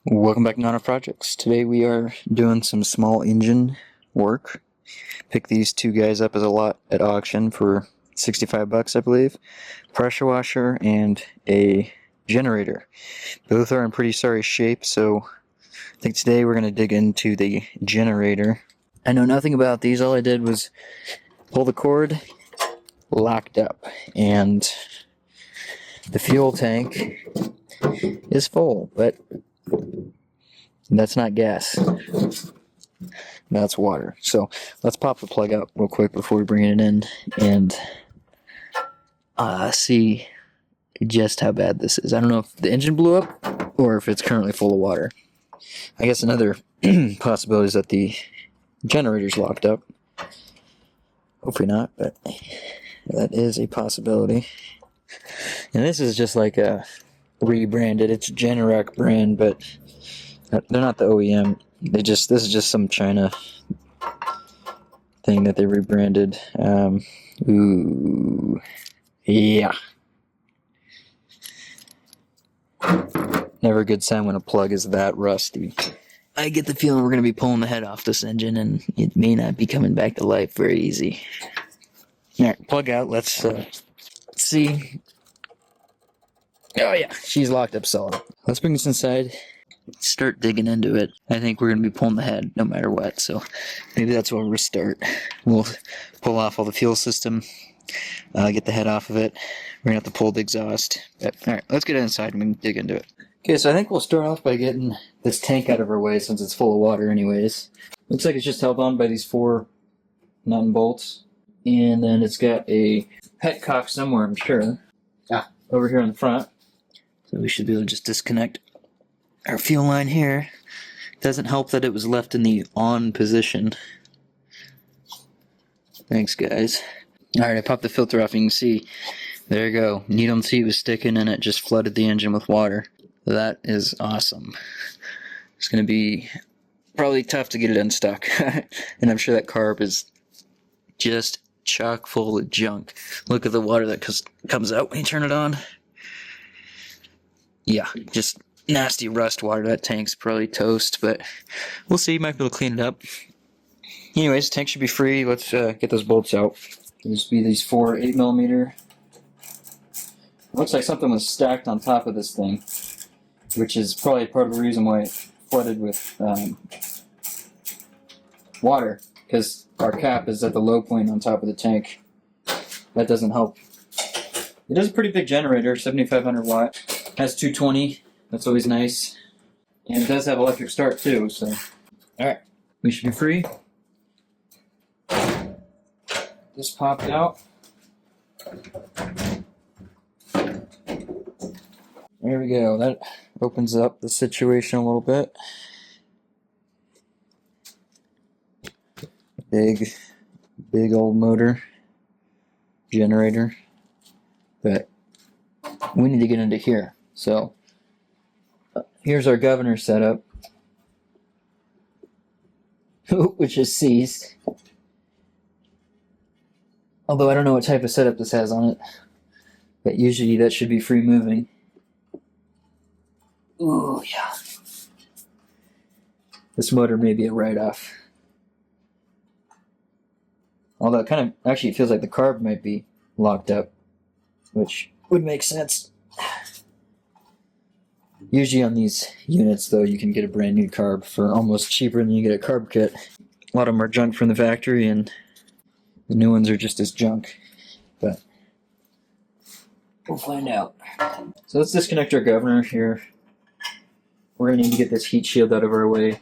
Welcome back to Nana Projects. Today we are doing some small engine work. Picked these two guys up as a lot at auction for 65 bucks, I believe. Pressure washer and a generator. Both are in pretty sorry shape, so I think today we're going to dig into the generator. I know nothing about these. All I did was pull the cord, locked up, and the fuel tank is full, but that's not gas. That's water. So let's pop the plug out real quick before we bring it in and see just how bad this is. I don't know if the engine blew up or if it's currently full of water. I guess another possibility is that the generator's locked up. Hopefully not, but that is a possibility. And this is just like a rebranded. It's Generac brand, but they're not the OEM. This is just some China thing that they rebranded. Ooh, yeah. Never a good sign when a plug is that rusty. I get the feeling we're going to be pulling the head off this engine, and it may not be coming back to life very easy. Alright, plug out. Let's see. Oh yeah, she's locked up solid. Let's bring this inside. Start digging into it. I think we're going to be pulling the head no matter what, so maybe that's where we'll start. We'll pull off all the fuel system, get the head off of it. We're going to have to pull the exhaust. Alright, let's get inside and we can dig into it. Okay, so I think we'll start off by getting this tank out of our way since it's full of water anyways. Looks like it's just held on by these 4 nut and bolts. And then it's got a petcock somewhere, I'm sure. Over here in the front. So we should be able to just disconnect our fuel line here. Doesn't help that it was left in the on position. Thanks, guys. Alright, I popped the filter off and you can see, there you go. Needle seat was sticking and it just flooded the engine with water. That is awesome. It's going to be probably tough to get it unstuck. And I'm sure that carb is just chock full of junk. Look at the water that comes out when you turn it on. Yeah, just nasty rust water. That tank's probably toast, but we'll see. Might be able to clean it up. Anyways, tank should be free. Let's get those bolts out. There's be these 4 8mm. Looks like something was stacked on top of this thing, which is probably part of the reason why it flooded with water, because our cap is at the low point on top of the tank. That doesn't help. It is a pretty big generator, 7,500 watt. Has 220. That's always nice. And it does have electric start too, so. Alright, we should be free. This popped out. There we go. That opens up the situation a little bit. Big old motor. Generator. But we need to get into here. So, here's our governor setup, which is seized. Although I don't know what type of setup this has on it, but usually that should be free moving. Ooh, yeah. This motor may be a write-off. Although it kind of, actually it feels like the carb might be locked up, which would make sense. Usually on these units, though, you can get a brand new carb for almost cheaper than you get a carb kit. A lot of them are junk from the factory, and the new ones are just as junk. But we'll find out. So let's disconnect our governor here. We're going to need to get this heat shield out of our way.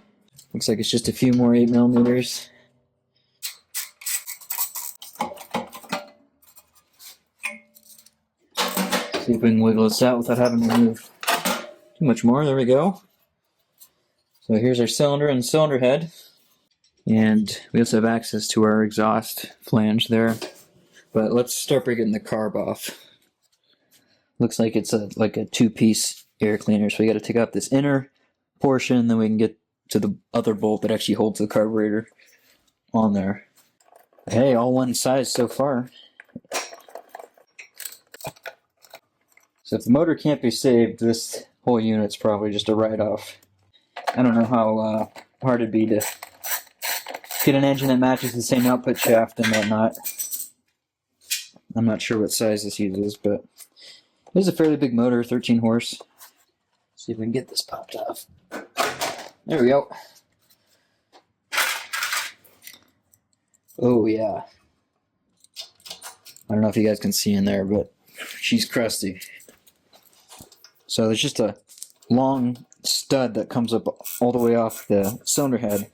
Looks like it's just a few more 8mm. See if we can wiggle this out without having to move too much more. There we go. So here's our cylinder and cylinder head. And we also have access to our exhaust flange there. But let's start by getting the carb off. Looks like it's like a 2-piece air cleaner. So we got to take out this inner portion, then we can get to the other bolt that actually holds the carburetor on there. Hey, all one size so far. So if the motor can't be saved, this whole unit's probably just a write-off. I don't know how hard it'd be to get an engine that matches the same output shaft and whatnot. I'm not sure what size this uses, but this is a fairly big motor, 13 horse. See if we can get this popped off. There we go. Oh yeah. I don't know if you guys can see in there, but she's crusty. So there's just a long stud that comes up all the way off the cylinder head,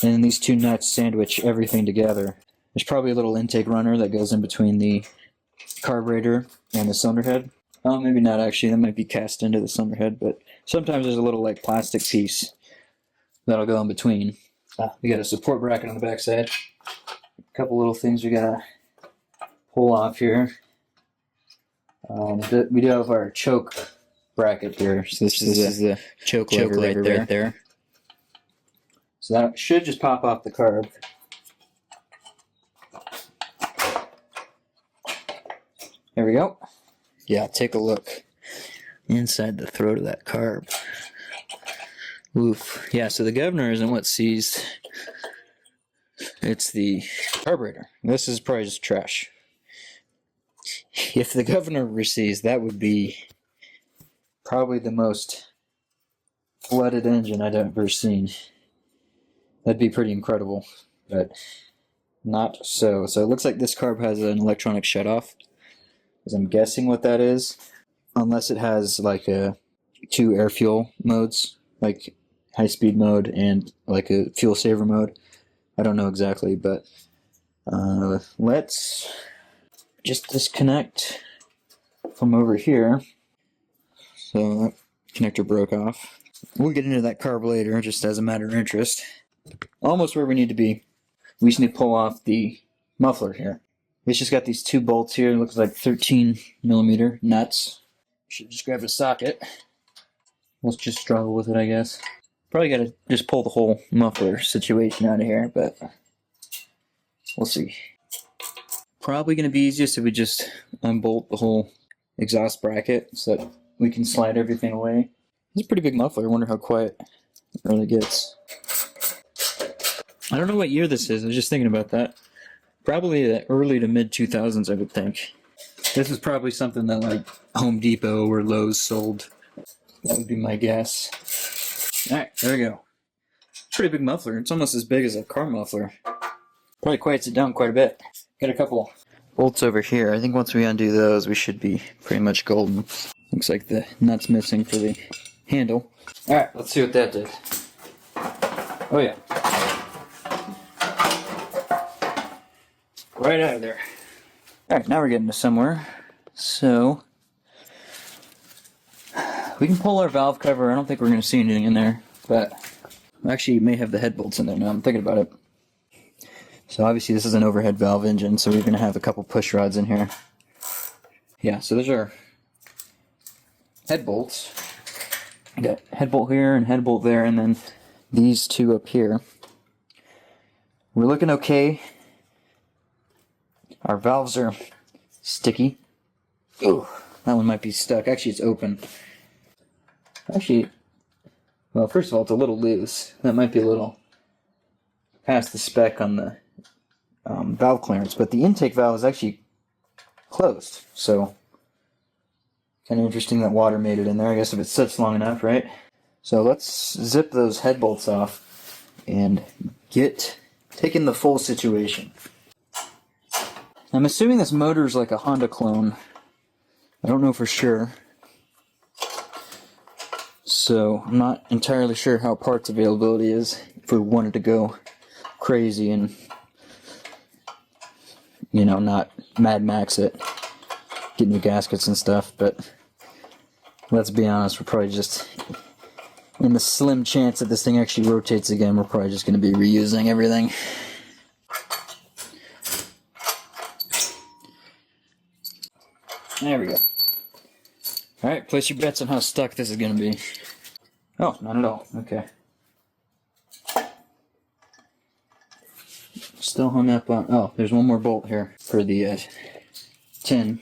and then these two nuts sandwich everything together. There's probably a little intake runner that goes in between the carburetor and the cylinder head. Oh, maybe not actually. That might be cast into the cylinder head, but sometimes there's a little like plastic piece that'll go in between. We got a support bracket on the back side. A couple little things we gotta pull off here. We do have our choke bracket here. So this is the choke lever right there. So that should just pop off the carb. There we go. Yeah, take a look inside the throat of that carb. Oof. Yeah, so the governor isn't what's seized. It's the carburetor. This is probably just trash. If the governor were seized, that would be probably the most flooded engine I'd ever seen. That'd be pretty incredible, but not so. So it looks like this carb has an electronic shutoff, as I'm guessing what that is, unless it has like two air fuel modes, like high speed mode and like a fuel saver mode. I don't know exactly, but let's just disconnect from over here. So that connector broke off. We'll get into that carb later, just as a matter of interest. Almost where we need to be. We just need to pull off the muffler here. It's just got these two bolts here. It looks like 13mm nuts. Should just grab a socket. We'll just struggle with it, I guess. Probably got to just pull the whole muffler situation out of here, but we'll see. Probably going to be easiest if we just unbolt the whole exhaust bracket so that we can slide everything away. It's a pretty big muffler. I wonder how quiet it really gets. I don't know what year this is. I was just thinking about that. Probably the early to mid 2000s, I would think. This is probably something that like Home Depot or Lowe's sold. That would be my guess. Alright, there we go. Pretty big muffler. It's almost as big as a car muffler. Probably quiets it down quite a bit. Got a couple bolts over here. I think once we undo those, we should be pretty much golden. Looks like the nut's missing for the handle. Alright, let's see what that did. Oh yeah. Right out of there. Alright, now we're getting to somewhere. So we can pull our valve cover. I don't think we're going to see anything in there, but actually you may have the head bolts in there now. I'm thinking about it. So obviously this is an overhead valve engine, so we're going to have a couple push rods in here. Yeah, so those are head bolts. I got head bolt here and head bolt there, and then these two up here. We're looking okay. Our valves are sticky. Ooh, that one might be stuck. Actually, it's open. Actually, well, first of all, it's a little loose. That might be a little past the spec on the valve clearance, but the intake valve is actually closed. So, kind of interesting that water made it in there. I guess if it sits long enough, right? So let's zip those head bolts off and take in the full situation. I'm assuming this motor is like a Honda clone. I don't know for sure. So I'm not entirely sure how parts availability is if we wanted to go crazy and, you know, not Mad Max it, get new gaskets and stuff, but let's be honest, we're probably just, in the slim chance that this thing actually rotates again, we're probably just going to be reusing everything. There we go. Alright, place your bets on how stuck this is going to be. Oh, not at all. Okay. Still hung up on... Oh, there's one more bolt here for the tin.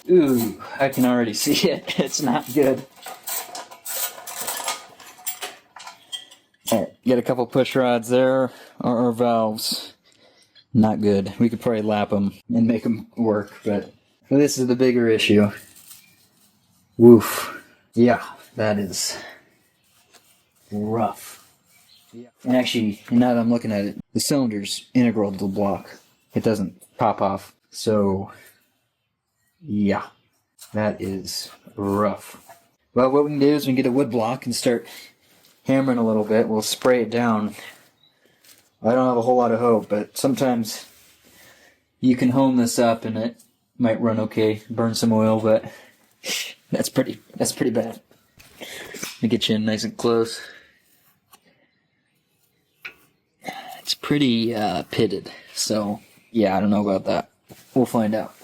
Ooh, I can already see it. It's not good. Alright, get a couple push rods there. Our valves, not good. We could probably lap them and make them work, but this is the bigger issue. Woof. Yeah, that is rough. Yeah. And actually, now that I'm looking at it, the cylinder's integral to the block. It doesn't pop off. So, yeah, that is rough. Well, what we can do is we can get a wood block and start hammering a little bit. We'll spray it down. I don't have a whole lot of hope, but sometimes you can hone this up and it might run okay, burn some oil, but that's pretty bad. Let me get you in nice and close. It's pretty pitted, so yeah, I don't know about that. We'll find out.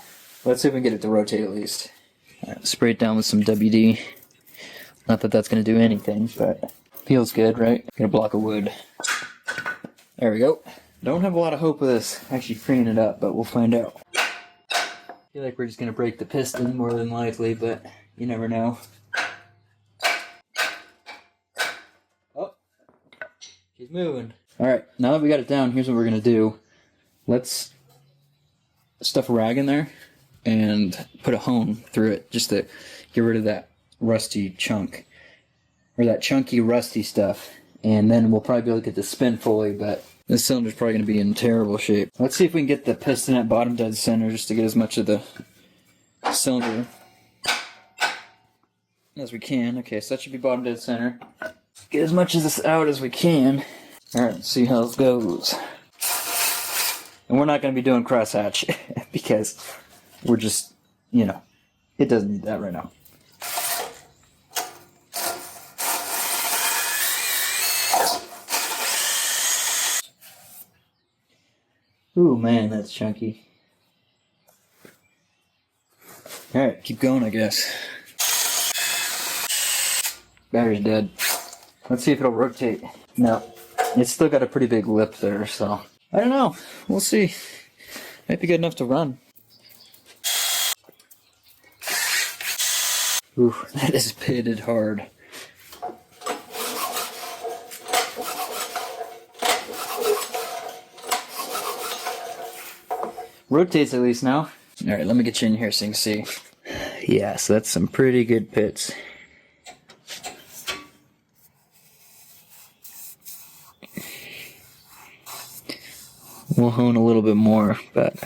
Let's see if we can get it to rotate at least. Right, spray it down with some WD. Not that that's going to do anything, but feels good, right? Get a block of wood. There we go. Don't have a lot of hope with this actually freeing it up, but we'll find out. I feel like we're just going to break the piston more than likely, but you never know. Oh, she's moving. Alright, now that we got it down, here's what we're going to do. Let's stuff a rag in there and put a hone through it just to get rid of that rusty chunk. Or that chunky rusty stuff. And then we'll probably be able to get this spin fully, but this cylinder's probably going to be in terrible shape. Let's see if we can get the piston at bottom dead center just to get as much of the cylinder as we can. Okay, so that should be bottom dead center. Get as much of this out as we can. Alright, let's see how this goes. And we're not going to be doing crosshatch because we're just, you know, it doesn't need that right now. Ooh, man, that's chunky. Alright, keep going, I guess. Battery's dead. Let's see if it'll rotate. No, it's still got a pretty big lip there, so I don't know. We'll see. Might be good enough to run. Ooh, that is pitted hard. Rotates at least now. Alright, let me get you in here so you can see. Yeah, so that's some pretty good pits. We'll hone a little bit more, but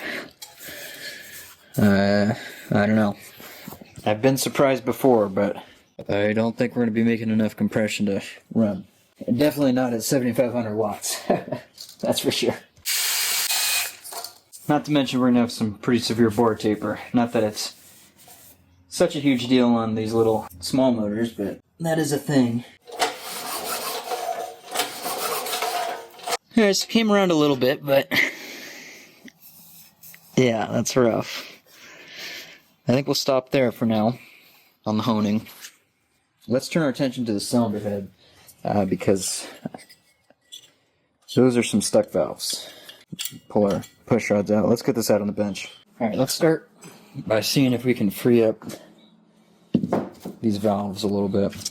I don't know. I've been surprised before, but I don't think we're going to be making enough compression to run. And definitely not at 7,500 watts. That's for sure. Not to mention we're going to have some pretty severe bore taper. Not that it's such a huge deal on these little small motors, but that is a thing. Alright, so came around a little bit, but yeah, that's rough. I think we'll stop there for now on the honing. Let's turn our attention to the cylinder head because those are some stuck valves. Pull our push rods out. Let's get this out on the bench. Alright, let's start by seeing if we can free up these valves a little bit.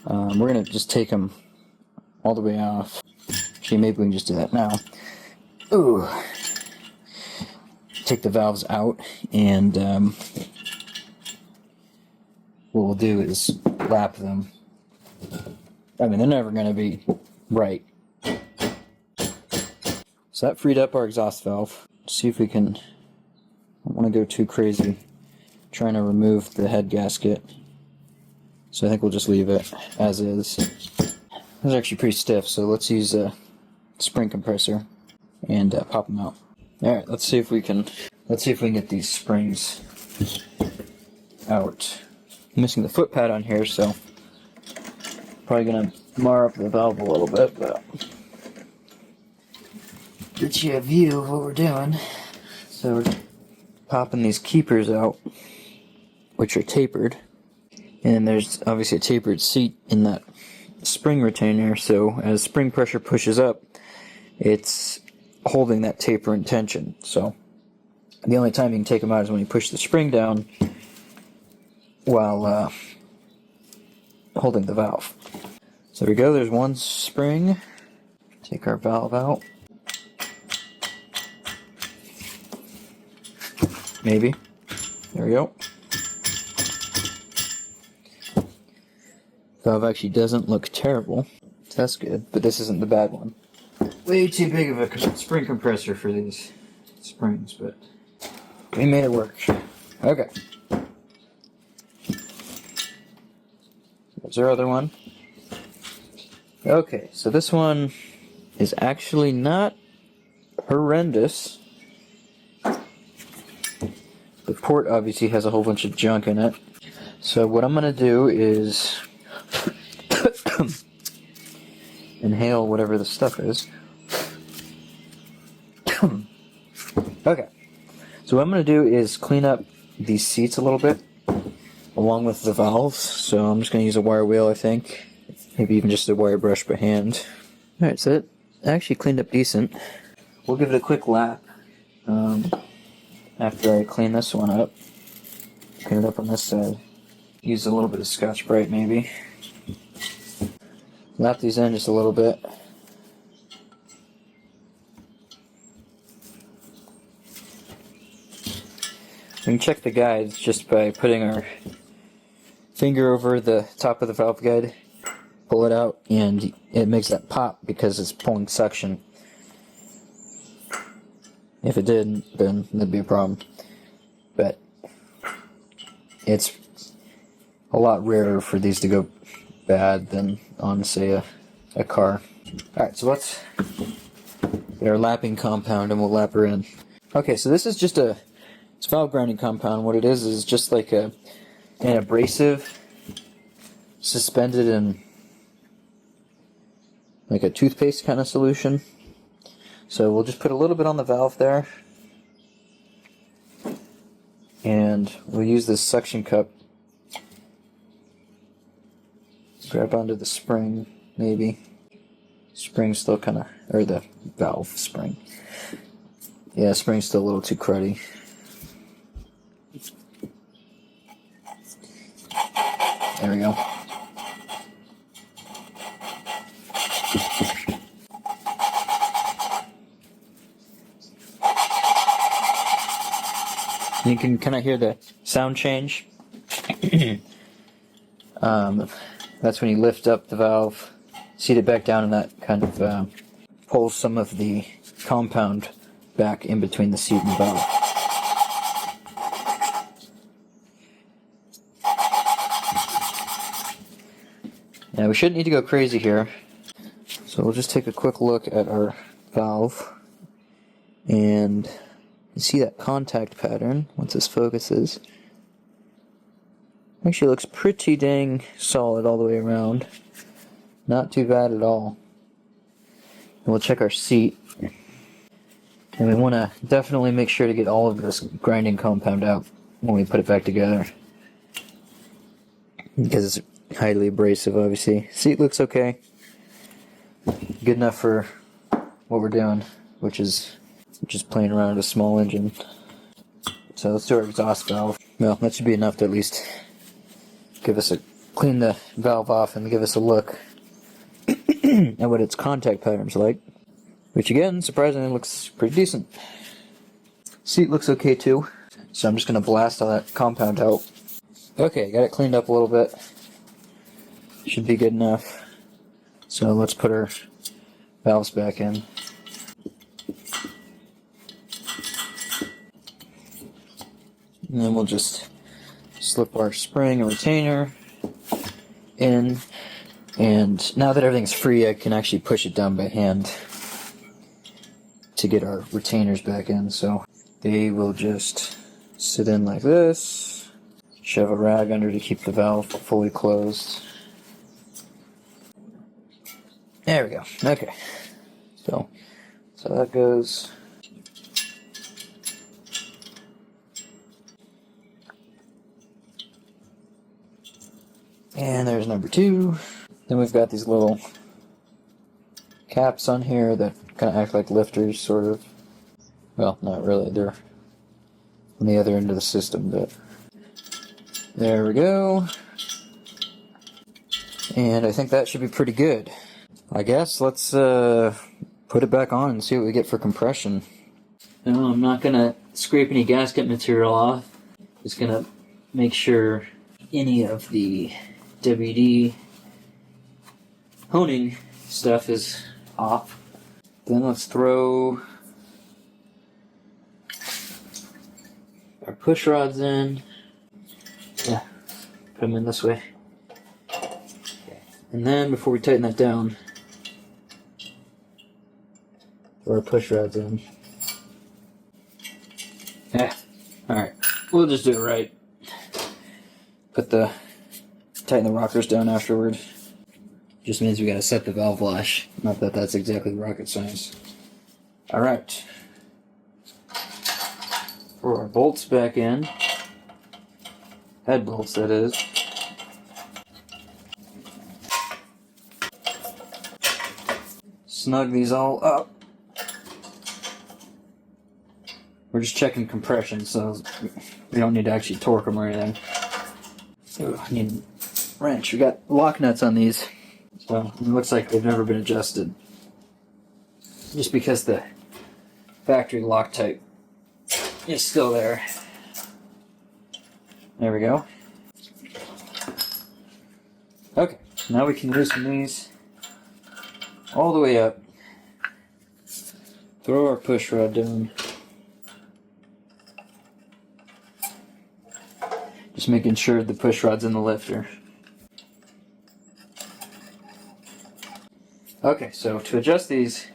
We're going to just take them all the way off. Actually, maybe we can just do that now. Ooh. Take the valves out, and what we'll do is lap them. I mean, they're never going to be right. So that freed up our exhaust valve. See if we can, I don't want to go too crazy trying to remove the head gasket. So I think we'll just leave it as is. It's actually pretty stiff, so let's use a spring compressor and pop them out. Alright, let's see if we can get these springs out. I'm missing the foot pad on here, so probably gonna mar up the valve a little bit, but get you a view of what we're doing. So we're popping these keepers out, which are tapered, and there's obviously a tapered seat in that spring retainer, so as spring pressure pushes up, it's holding that taper in tension. So the only time you can take them out is when you push the spring down while holding the valve. So there we go, there's one spring. Take our valve out. Maybe. There we go. Valve actually doesn't look terrible. So that's good, but this isn't the bad one. Way too big of a spring compressor for these springs, but we made it work. Okay. There's our other one. Okay, so this one is actually not horrendous. The port obviously has a whole bunch of junk in it. So what I'm going to do is inhale whatever the stuff is. Okay. So what I'm going to do is clean up these seats a little bit, along with the valves. So I'm just going to use a wire wheel, I think. Maybe even just a wire brush by hand. Alright, so it actually cleaned up decent. We'll give it a quick lap after I clean this one up. Clean it up on this side. Use a little bit of Scotch-Brite maybe. Lap these in just a little bit. We can check the guides just by putting our finger over the top of the valve guide, pull it out, and it makes that pop because it's pulling suction. If it didn't, then that'd be a problem. But it's a lot rarer for these to go bad than on, say, a car. Alright, so let's get our lapping compound and we'll lap her in. Okay, so this is just it's valve grinding compound. What it is just like an abrasive suspended in like a toothpaste kind of solution. So we'll just put a little bit on the valve there, and we'll use this suction cup, grab onto the spring maybe. Spring's still kind of, or the valve spring. Yeah, spring's still a little too cruddy. There we go. You can kind of hear the sound change. That's when you lift up the valve, seat it back down, and that kind of pulls some of the compound back in between the seat and the valve. Now we shouldn't need to go crazy here, so we'll just take a quick look at our valve, and you see that contact pattern once this focuses. Actually looks pretty dang solid all the way around. Not too bad at all. And we'll check our seat. And we want to definitely make sure to get all of this grinding compound out when we put it back together, because it's highly abrasive, obviously. Seat looks okay. Good enough for what we're doing, which is just playing around with a small engine. So let's do our exhaust valve. Well, that should be enough to at least clean the valve off and give us a look at what its contact pattern's like. Which again, surprisingly, looks pretty decent. Seat looks okay too. So I'm just going to blast all that compound out. Okay, got it cleaned up a little bit. Should be good enough. So let's put our valves back in. And then we'll just slip our spring and retainer in. And now that everything's free, I can actually push it down by hand to get our retainers back in. So they will just sit in like this. Shove a rag under to keep the valve fully closed. There we go. Okay. So that goes. And there's number 2. Then we've got these little caps on here that kind of act like lifters, sort of. Well, not really. They're on the other end of the system, but there we go. And I think that should be pretty good. I guess let's put it back on and see what we get for compression. No, I'm not gonna scrape any gasket material off. Just gonna make sure any of the WD honing stuff is off. Then let's throw our push rods in. Yeah, put them in this way. And then before we tighten that down, throw our push rods in. Yeah, alright, we'll just do it right. Tighten the rockers down afterward. Just means we gotta set the valve lash. Not that that's exactly rocket science. Alright. Throw our bolts back in. Head bolts, that is. Snug these all up. We're just checking compression, so we don't need to actually torque them or anything. Ooh, I need a wrench. We got lock nuts on these, so it looks like they've never been adjusted. Just because the factory Loctite is still there. There we go. Okay, now we can loosen these all the way up. Throw our push rod down. Just making sure the push rod's in the lifter. Okay, so to adjust these,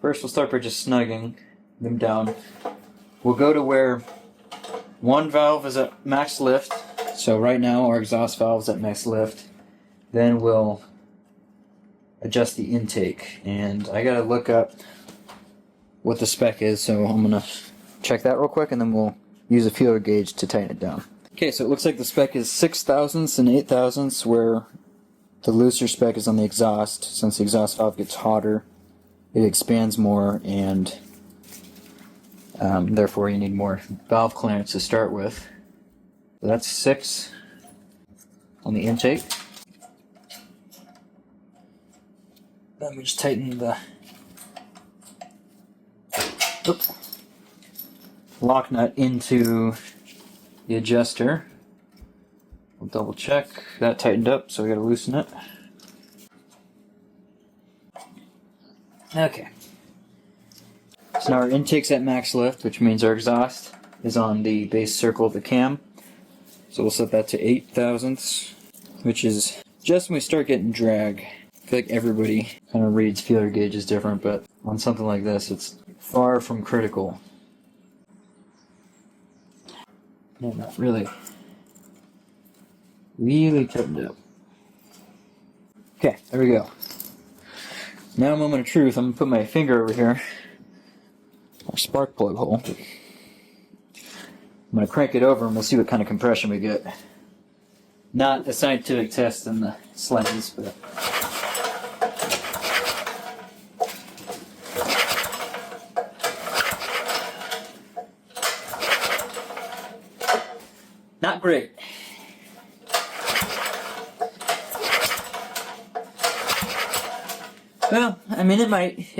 first we'll start by just snugging them down. We'll go to where one valve is at max lift. So right now our exhaust valve is at max lift. Then we'll adjust the intake. And I gotta look up what the spec is, so I'm gonna check that real quick and then we'll use a feeler gauge to tighten it down. Okay, so it looks like the spec is 6 thousandths and 8 thousandths, where the looser spec is on the exhaust. Since the exhaust valve gets hotter, it expands more, and therefore you need more valve clearance to start with. So that's 6 on the intake. Then we just tighten the lock nut into the adjuster. We'll double check. That tightened up, so we gotta loosen it. Okay. So now our intake's at max lift, which means our exhaust is on the base circle of the cam. So we'll set that to 8 thousandths, which is just when we start getting drag. I feel like everybody kind of reads feeler gauges different, but on something like this, it's far from critical. No, not really. Really tightened up. Okay, there we go. Now, moment of truth, I'm going to put my finger over here, our spark plug hole. I'm going to crank it over and we'll see what kind of compression we get. Not a scientific test in the slightest, but... not great. Well, I mean, it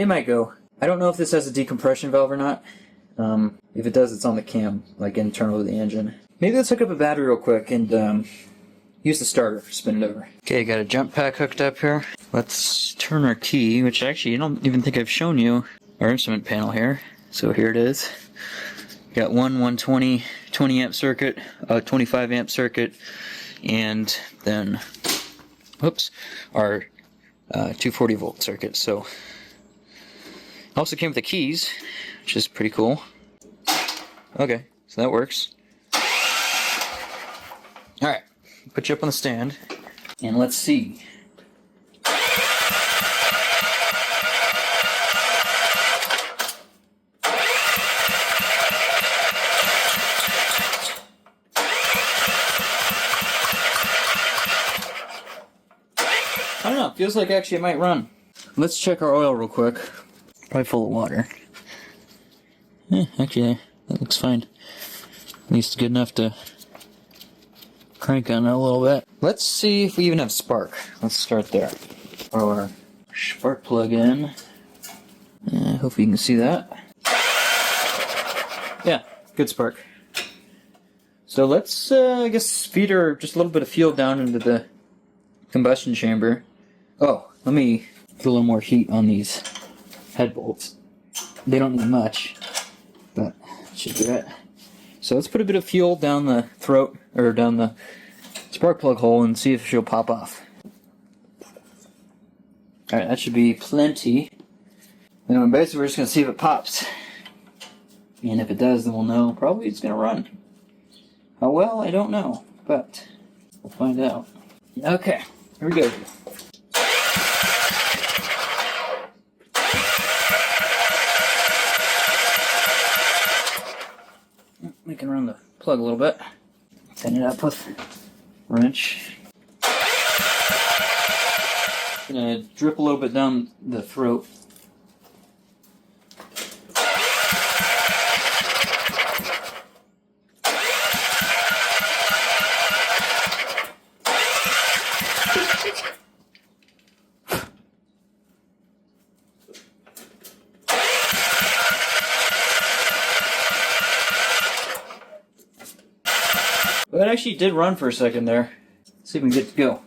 might go. I don't know if this has a decompression valve or not. If it does, it's on the cam, like internal to the engine. Maybe let's hook up a battery real quick and use the starter, spin it over. Okay, got a jump pack hooked up here. Let's turn our key, which actually I don't even think I've shown you our instrument panel here. So here it is. Got one 120 20 amp circuit, a 25 amp circuit, and then, whoops, our 240 volt circuit. So also came with the keys, which is pretty cool. Okay, so that works. Alright, put you up on the stand, and let's see. I don't know, feels like actually it might run. Let's check our oil real quick. Probably full of water. Actually, that looks fine. At least good enough to crank on it a little bit. let's see if we even have spark. Let's start there. Throw our spark plug in. Hopefully you can see that. Yeah, good spark. So let's, I guess, feed her just a little bit of fuel down into the combustion chamber. Oh, let me put a little more heat on these head bolts. They don't need much, but should do it. So let's put a bit of fuel down the throat, or down the spark plug hole, and see if she'll pop off. Alright, that should be plenty. And basically we're just going to see if it pops. And if it does, then we'll know probably it's going to run. How well, I don't know, but we'll find out. Okay, here we go. We can run the plug a little bit. Tighten it up with a wrench. Gonna drip a little bit down the throat. Well, it actually did run for a second there. Let's see if we can get to go.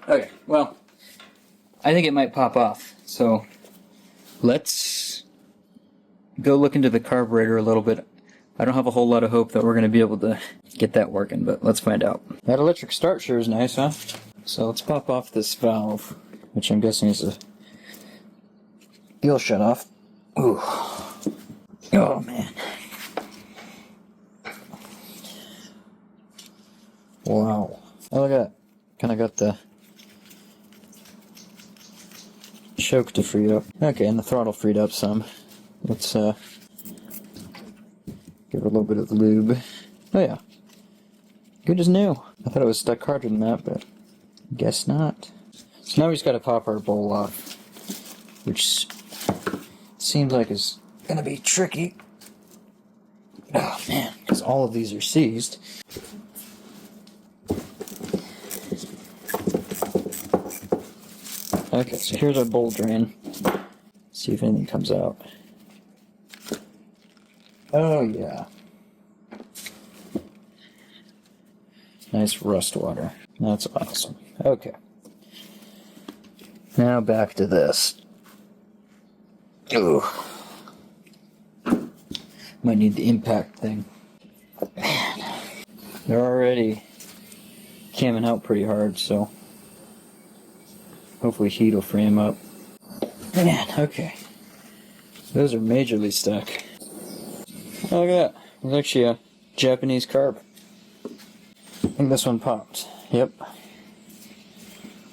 Okay, well, I think it might pop off. So let's go look into the carburetor a little bit. I don't have a whole lot of hope that we're going to be able to get that working, but let's find out. That electric start sure is nice, huh? So let's pop off this valve, which I'm guessing is a fuel shut-off. Ooh. Oh, man. Wow. Oh, look at that. Kind of got the choke to free up. Okay, and the throttle freed up some. Let's give it a little bit of lube. Oh yeah. Good as new. I thought it was stuck harder than that, but guess not. So now we just gotta pop our bowl off, which seems like is gonna be tricky. Oh man, because all of these are seized. Okay, so here's our bowl drain. See if anything comes out. Oh yeah. Nice rust water. That's awesome. Okay. Now back to this. Ooh. Might need the impact thing. Man. They're already camming out pretty hard, so hopefully heat will free them up. Man, okay. Those are majorly stuck. Oh, look at that. There's actually a Japanese carb. I think this one popped. Yep.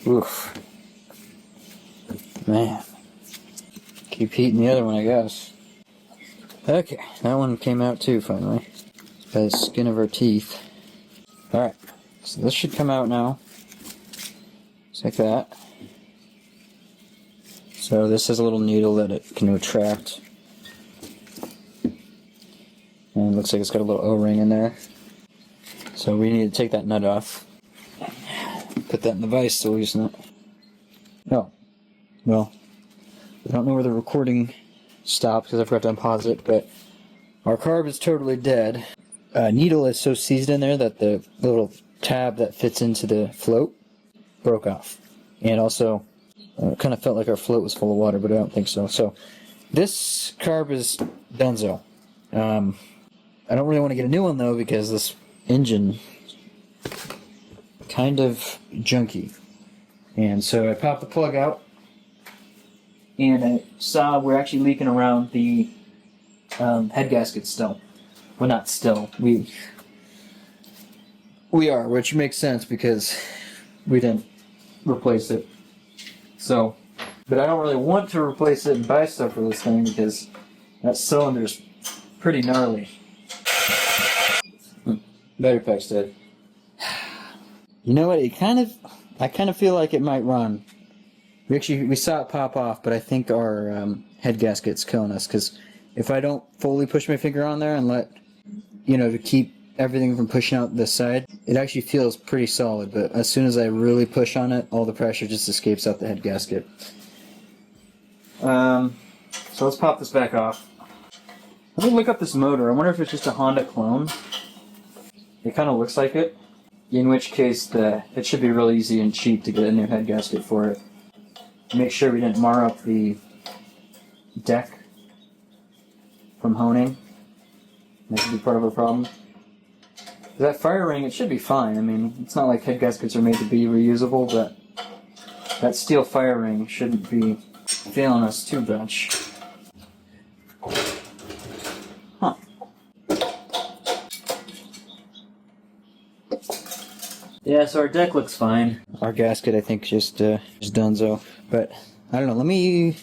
Oof. Man. Keep heating the other one, I guess. Okay, that one came out too, finally. By the skin of our teeth. Alright, so this should come out now. Just like that. So this has a little needle that it can retract. And it looks like it's got a little O-ring in there. So we need to take that nut off. Put that in the vise to loosen it. Oh. Well, I don't know where the recording stopped because I forgot to unpause it, but our carb is totally dead. Needle is so seized in there that the little tab that fits into the float broke off. And also, it kind of felt like our float was full of water, but I don't think so. So, this carb is donezo. I don't really want to get a new one, though, because this engine kind of junky. And so I popped the plug out, and I saw we're actually leaking around the head gasket still. Well, not still. We are, which makes sense because we didn't replace it. So, but I don't really want to replace it and buy stuff for this thing because that cylinder's pretty gnarly. Battery pack's dead. You know what? I kind of feel like it might run. We saw it pop off, but I think our head gasket's killing us because if I don't fully push my finger on there and let, to keep everything from pushing out this side. It actually feels pretty solid, but as soon as I really push on it, all the pressure just escapes out the head gasket. So let's pop this back off. Let me look up this motor. I wonder if it's just a Honda clone. It kind of looks like it. In which case, it should be really easy and cheap to get a new head gasket for it. Make sure we didn't mar up the deck from honing. That could be part of a problem. That fire ring, it should be fine. I mean, it's not like head gaskets are made to be reusable, but that steel fire ring shouldn't be failing us too much. Huh. Yeah, so our deck looks fine. Our gasket, I think, just donezo. But, I don't know, let me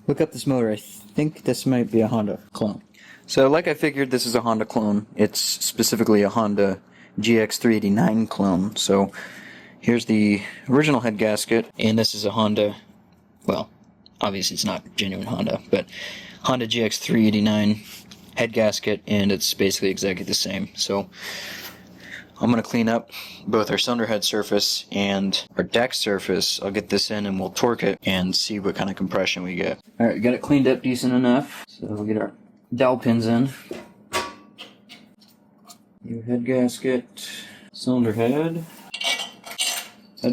look up this motor. I think this might be a Honda clone. So, like I figured, this is a Honda clone. It's specifically a Honda GX389 clone. So, here's the original head gasket, and this is a Honda, well, obviously it's not genuine Honda, but Honda GX389 head gasket, and it's basically exactly the same. So, I'm going to clean up both our cylinder head surface and our deck surface. I'll get this in and we'll torque it and see what kind of compression we get. Alright, got it cleaned up decent enough. So we'll get our dowel pins in. Your head gasket, cylinder head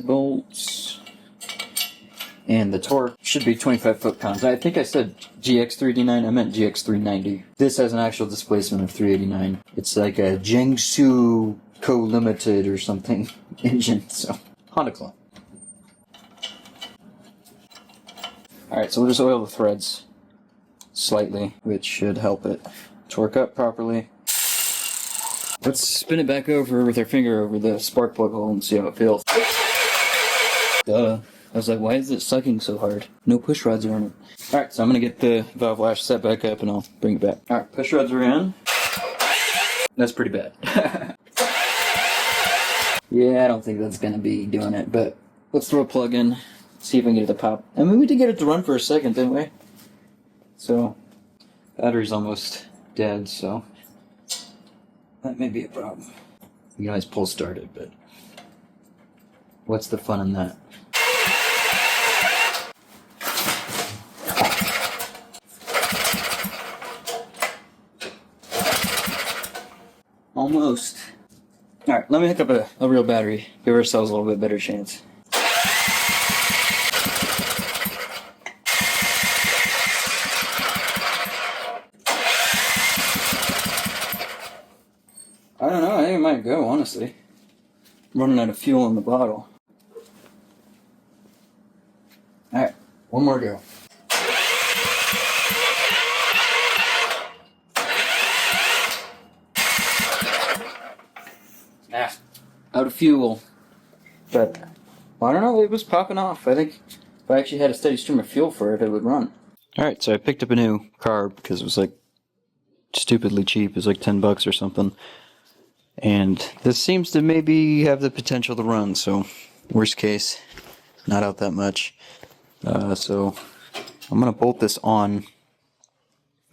bolts, and the torque should be 25 foot-pounds. I think I said GX389, I meant GX390. This has an actual displacement of 389. It's like a Jiangsu Co-Limited or something engine, so Honda clone. Alright, so we'll just oil the threads slightly, which should help it torque up properly. Let's spin it back over with our finger over the spark plug hole and see how it feels. Duh. I was like, why is it sucking so hard? No push rods are on it. Alright, so I'm going to get the valve lash set back up and I'll bring it back. Alright, push rods are in. That's pretty bad. Yeah, I don't think that's going to be doing it, but let's throw a plug in, see if I can get it to pop. I mean, we did get it to run for a second, didn't we? So, battery's almost dead, so that may be a problem. You can always pull start it, but what's the fun in that? Almost. Alright, let me hook up a real battery. Give ourselves a little bit better chance. I don't know, I think it might go, honestly. I'm running out of fuel in the bottle. Alright, one more go. Out of fuel. But, well, I don't know, it was popping off. I think if I actually had a steady stream of fuel for it, it would run. Alright, so I picked up a new carb because it was like stupidly cheap. It was like $10 or something. And this seems to maybe have the potential to run, so worst case, not out that much. So I'm going to bolt this on,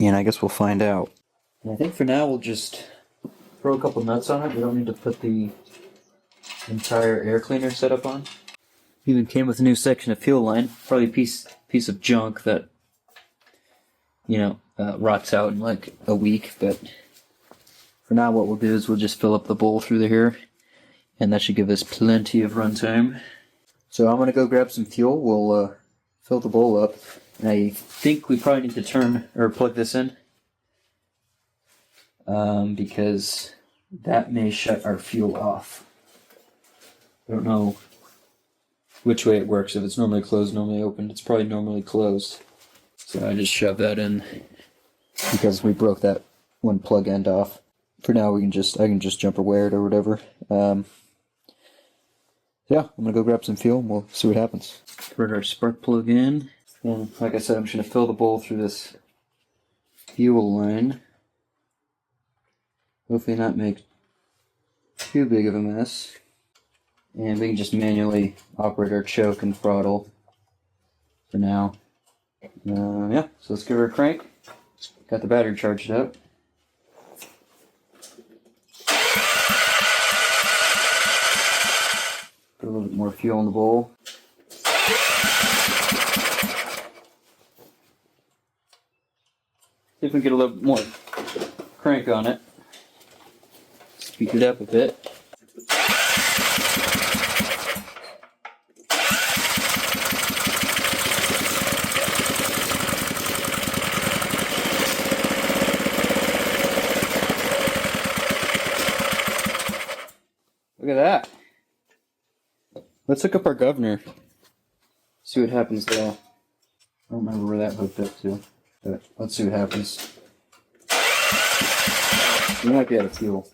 and I guess we'll find out. And I think for now we'll just throw a couple nuts on it. We don't need to put the entire air cleaner setup on. Even came with a new section of fuel line. Probably a piece of junk that, rots out in like a week, but for now what we'll do is we'll just fill up the bowl through here, and that should give us plenty of runtime. So I'm going to go grab some fuel. We'll fill the bowl up. And I think we probably need to turn or plug this in, because that may shut our fuel off. I don't know which way it works. If it's normally closed, normally open. It's probably normally closed. So I just shoved that in because we broke that one plug end off. For now, I can just jumper wire it or whatever. Yeah, I'm gonna go grab some fuel and we'll see what happens. Put our spark plug in, and like I said, I'm just gonna fill the bowl through this fuel line. Hopefully not make too big of a mess. And we can just manually operate our choke and throttle for now. Yeah, so let's give her a crank. Got the battery charged up. more fuel in the bowl. See if we can get a little bit more crank on it. Speed it up a bit. Look at that. Let's hook up our governor. See what happens there. I don't remember where that hooked up to. But let's see what happens. We might be out of fuel.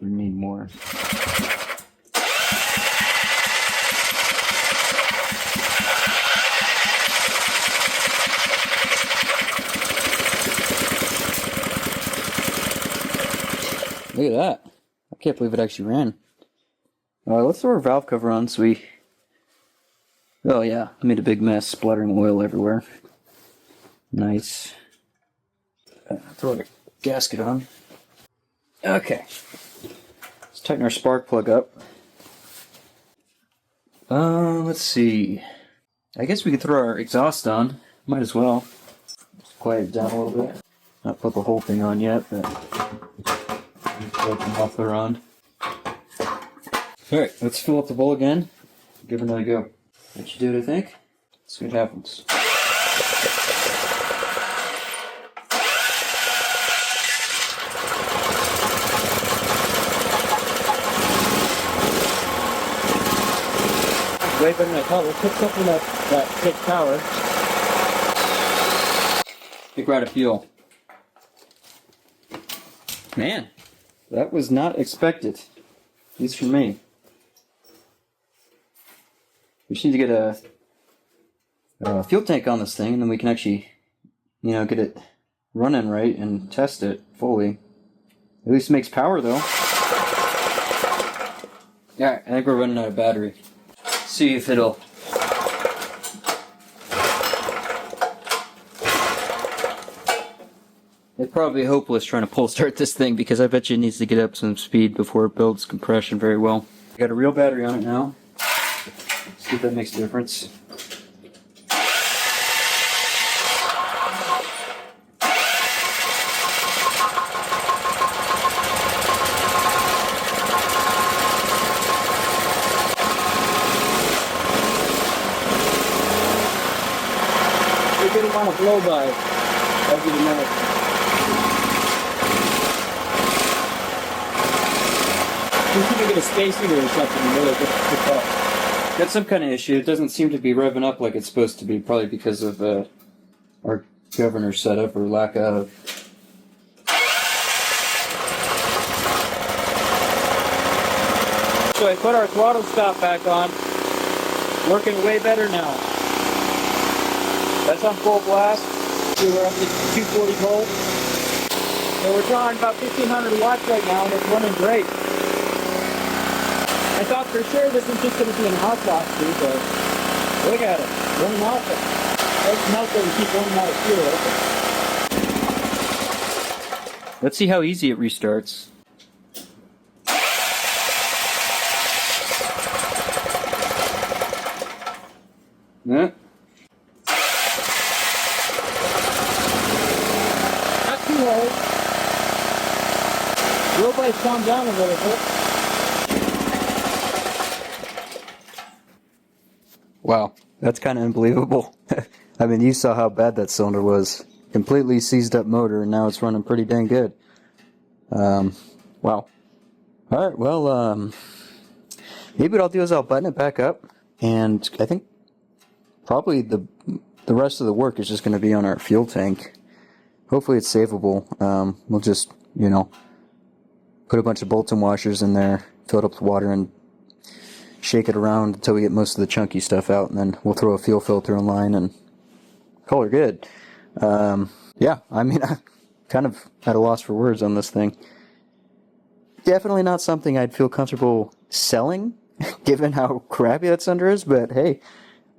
We need more. Look at that. I can't believe it actually ran. Let's throw our valve cover on so we... Oh yeah, I made a big mess, splattering oil everywhere. Nice. Throw the gasket on. Okay. Let's tighten our spark plug up. Let's see. I guess we could throw our exhaust on. Might as well. Just quiet it down a little bit. Not put the whole thing on yet, but let the muffler on. Alright, let's fill up the bowl again. Give it another go. That should do it, I think. Let's see what happens. Way better than I thought. Let's put something that takes power. Think we're out of fuel. Man, that was not expected. At least for me. We just need to get a fuel tank on this thing, and then we can actually, get it running right and test it fully. At least it makes power, though. Alright, I think we're running out of battery. See if it'll... It's probably hopeless trying to pull start this thing because I bet you it needs to get up some speed before it builds compression very well. Got a real battery on it now. See if that makes a difference. We didn't want to blow by, as you know. You can get a space heater or something really good up. Got some kind of issue. It doesn't seem to be revving up like it's supposed to be, probably because of our governor setup or lack of. So I put our throttle stop back on. Working way better now. That's on full blast. So we're up to 240 volts. So we're drawing about 1500 watts right now and it's running great. I thought for sure this was just going to be an hot box, but look at it, running awesome. Let's melt it and keep running out of fuel. Let's see how easy it restarts. Yeah. Not too hard. Robots calm down a little bit. Wow, that's kind of unbelievable. I mean, you saw how bad that cylinder was. Completely seized up motor, and now it's running pretty dang good. Wow. Alright, well, maybe what I'll do is I'll button it back up, and I think probably the rest of the work is just going to be on our fuel tank. Hopefully it's savable. We'll just, put a bunch of bolts and washers in there, fill it up with water, and shake it around until we get most of the chunky stuff out, and then we'll throw a fuel filter in line and call her good. Yeah, I mean, I'm kind of at a loss for words on this thing. Definitely not something I'd feel comfortable selling, given how crappy that cylinder is, but hey,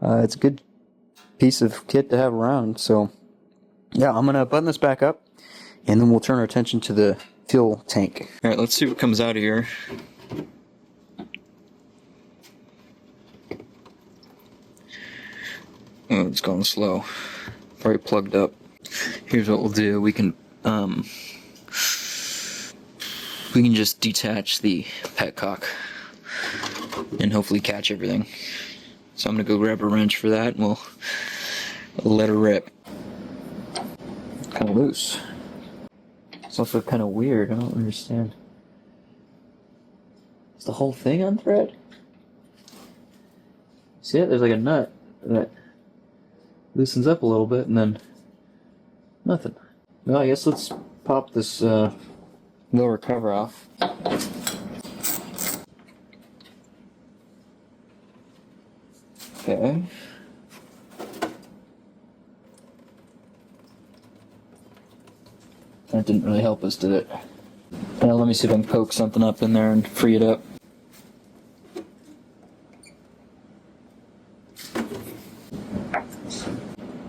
it's a good piece of kit to have around. So yeah, I'm gonna button this back up, and then we'll turn our attention to the fuel tank. Alright, let's see what comes out of here. Oh, it's going slow. Probably plugged up. Here's what we'll do. We can just detach the petcock and hopefully catch everything. So I'm gonna go grab a wrench for that, and we'll let her rip. Kind of loose. It's also kind of weird. I don't understand. Is the whole thing on thread? See it? There's like a nut that loosens up a little bit, and then nothing. Well, I guess let's pop this lower cover off. Okay. That didn't really help us, did it? Now let me see if I can poke something up in there and free it up.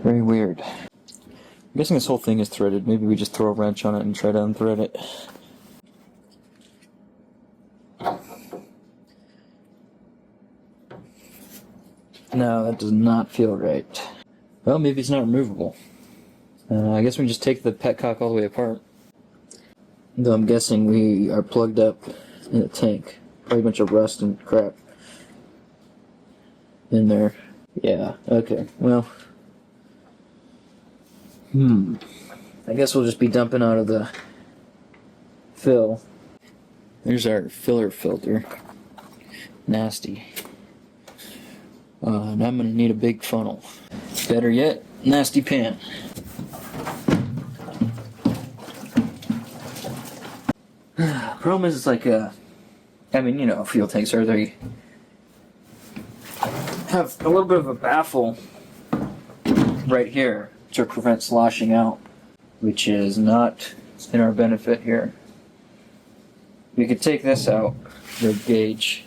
Very weird. I'm guessing this whole thing is threaded. Maybe we just throw a wrench on it and try to unthread it. No, that does not feel right. Well, maybe it's not removable. I guess we can just take the petcock all the way apart. Though I'm guessing we are plugged up in a tank. Probably a bunch of rust and crap in there. Yeah, okay, well. I guess we'll just be dumping out of the fill. There's our filler filter. Nasty. And I'm gonna need a big funnel. Better yet, nasty pan. Problem is, it's like I mean, you know, fuel tanks are, they have a little bit of a baffle right here to prevent sloshing out, which is not in our benefit here. We could take this out, the gauge.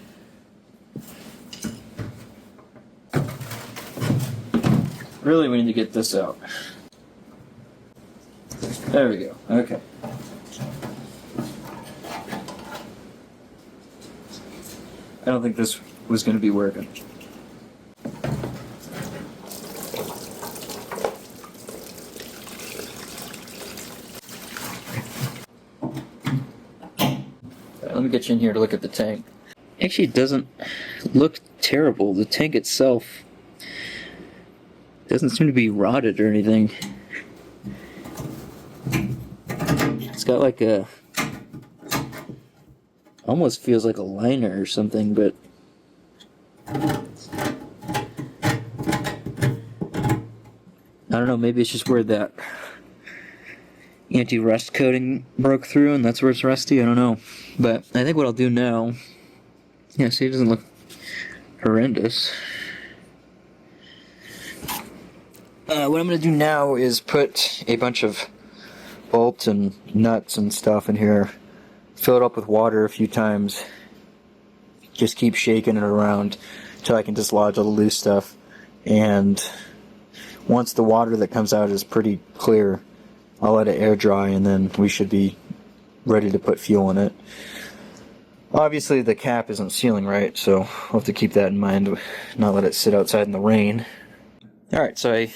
Really, we need to get this out. There we go, okay. I don't think this was going to be working. Let me get you in here to look at the tank. Actually, it doesn't look terrible. The tank itself doesn't seem to be rotted or anything. It's got like a... almost feels like a liner or something, but... I don't know, maybe it's just where that anti-rust coating broke through and that's where it's rusty, I don't know. But I think what I'll do now... yeah, see, it doesn't look horrendous. What I'm going to do now is put a bunch of bolts and nuts and stuff in here, fill it up with water a few times, just keep shaking it around until I can dislodge all the loose stuff, and once the water that comes out is pretty clear, I'll let it air dry and then we should be ready to put fuel in it. Obviously the cap isn't sealing right, so we'll have to keep that in mind, not let it sit outside in the rain. Alright, so I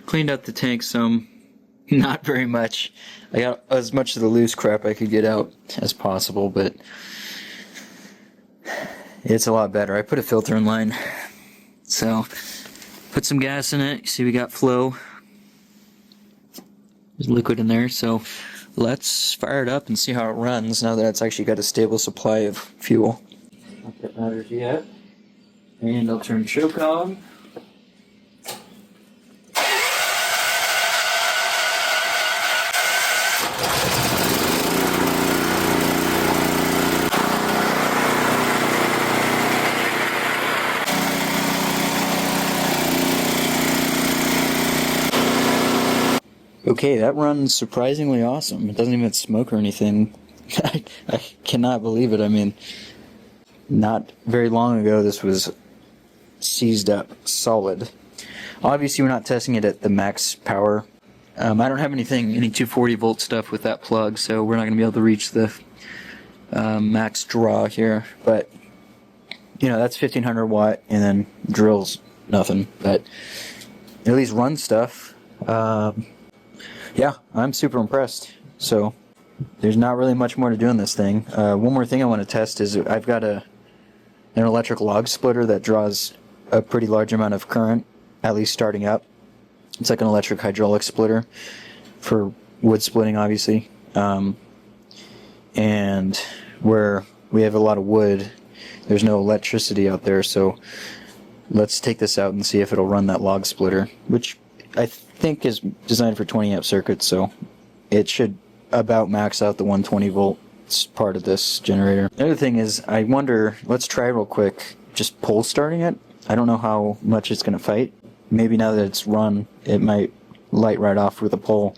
cleaned up the tank some, not very much. I got as much of the loose crap I could get out as possible, but it's a lot better. I put a filter in line, so put some gas in it. You see we got flow. There's liquid in there, so let's fire it up and see how it runs now that it's actually got a stable supply of fuel. Not that matters yet. And I'll turn choke on. Okay, that runs surprisingly awesome. It doesn't even smoke or anything. I cannot believe it. I mean, not very long ago this was seized up solid. Obviously we're not testing it at the max power. I don't have any 240 volt stuff with that plug, so we're not going to be able to reach the max draw here. But, you know, that's 1500 watt and then drills nothing. But at least run stuff. Yeah, I'm super impressed. So there's not really much more to do in this thing. One more thing I want to test is I've got an electric log splitter that draws a pretty large amount of current, at least starting up. It's like an electric hydraulic splitter for wood splitting, obviously. And where we have a lot of wood, there's no electricity out there, so let's take this out and see if it'll run that log splitter, which I think is designed for 20 amp circuits, so it should about max out the 120 volt part of this generator. The other thing is, I wonder, let's try real quick, just pole starting it. I don't know how much it's going to fight. Maybe now that it's run, it might light right off with a pole.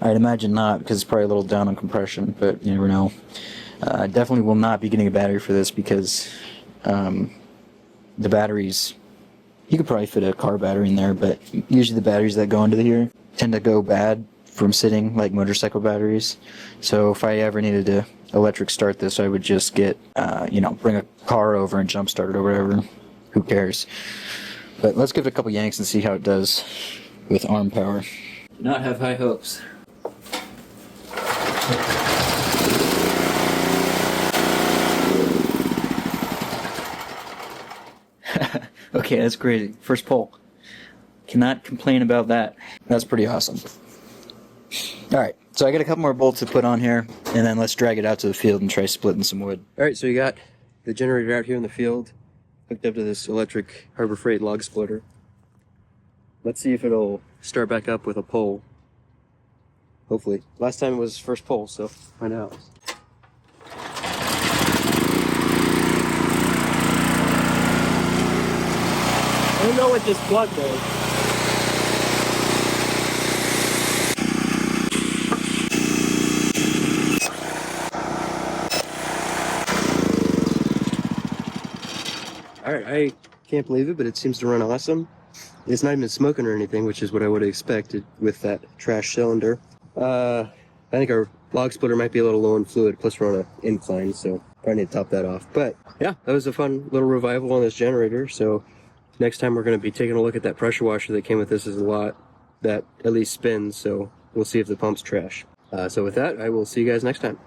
I'd imagine not, because it's probably a little down on compression, but you never know. I definitely will not be getting a battery for this because the batteries, you could probably fit a car battery in there, but usually the batteries that go into here tend to go bad from sitting, like motorcycle batteries. So if I ever needed to electric start this, I would just get, bring a car over and jump start it or whatever. Who cares? But let's give it a couple yanks and see how it does with arm power. Do not have high hopes. Okay, that's crazy. First pull. Cannot complain about that. That's pretty awesome. Alright, so I got a couple more bolts to put on here, and then let's drag it out to the field and try splitting some wood. Alright, so you got the generator out here in the field, hooked up to this electric Harbor Freight log splitter. Let's see if it'll start back up with a pole. Hopefully. Last time it was first pole, so find out. I don't know what this plug does. Alright, I can't believe it, but it seems to run awesome. It's not even smoking or anything, which is what I would have expected with that trash cylinder. I think our log splitter might be a little low in fluid, plus we're on an incline, so probably need to top that off. But yeah, that was a fun little revival on this generator, so next time we're going to be taking a look at that pressure washer that came with this as a lot that at least spins, so we'll see if the pump's trash. So with that, I will see you guys next time.